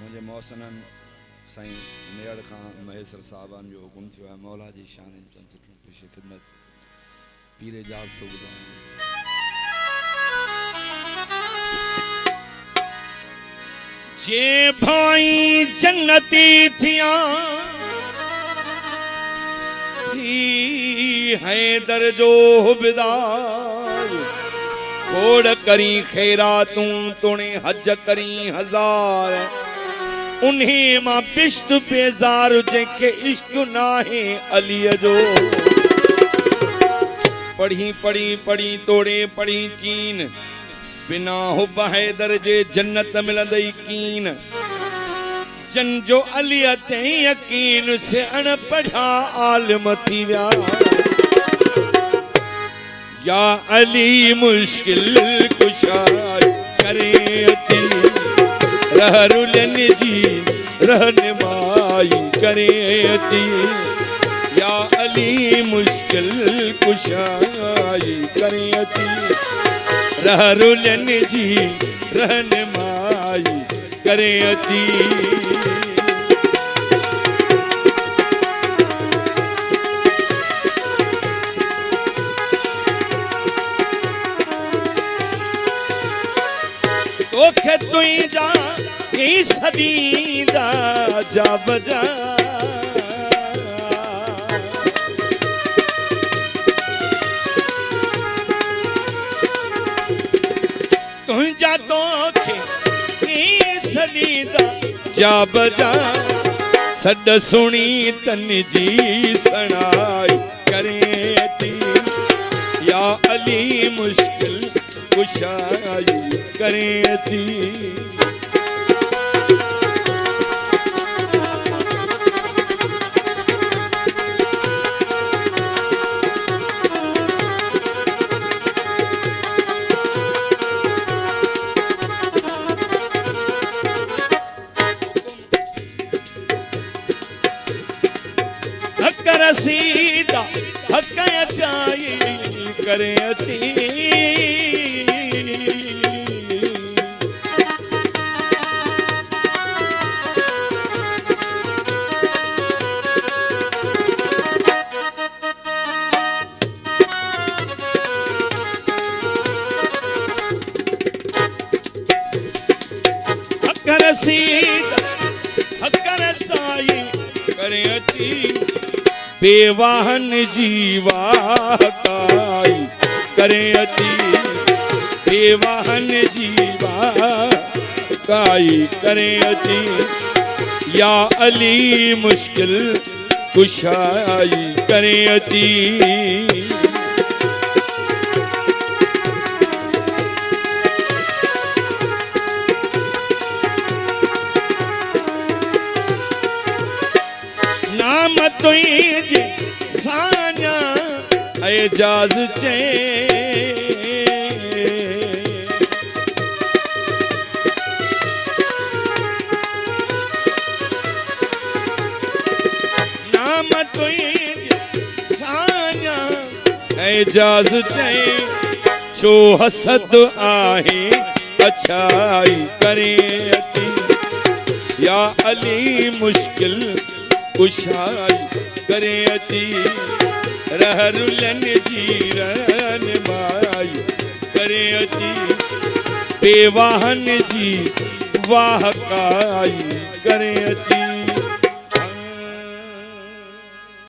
मुझे मौसनन साईं मेड़ खां महेसर साहबान जो हुकुम थियो है मौला जी शान चंद सुठियूं पेश खिदमत पीर एजाज तो ॿुधायां जे भाई जन्नती थिया थी हैदर जो हुबदार कोड़ करी खैरातूं तोणे हज करी हजार उन्हीं मां बिश्त बेजार जंहिंखे इश्क नाहे अलीअ जो पढ़ी पढ़ी पढ़ी तोड़े पढ़ी चीन बिना हुब हैदर जे जन्नत मिलंदई कीन जन जो अलीअ ते यकीन से अणपढ़ा आलिम थी विया या अली मुश्किल कुशाई करे अची रहरुलन जी रहनुमाई करे अची या अली मुश्किल कुशाई करे अची रहरुलन जी रहनुमाई करे अची ओखे तुई जा ई सदीदा जा बजा तुझा तोखे ई सदीदा जा बजा सड सुणी तन जी सणाई करे अची या अली मुश्किल कुशाई करे अची हक रसीदा हक अचाई करे अची साई करे अची बेवाहन जीवा काई करे अची बेवाहन जीवा काई करे अची या अली मुश्किल कुशाई करे अची तुझे सान्या एजाज चे नाम तुझे सान्या एजाज चे छो हसद आहे अच्छाई करे अची या अली मुश्किल कुशाई करे अची रहरुलन जी रहनुमाई करे अची बेवाहन जी वाहकाई करे अची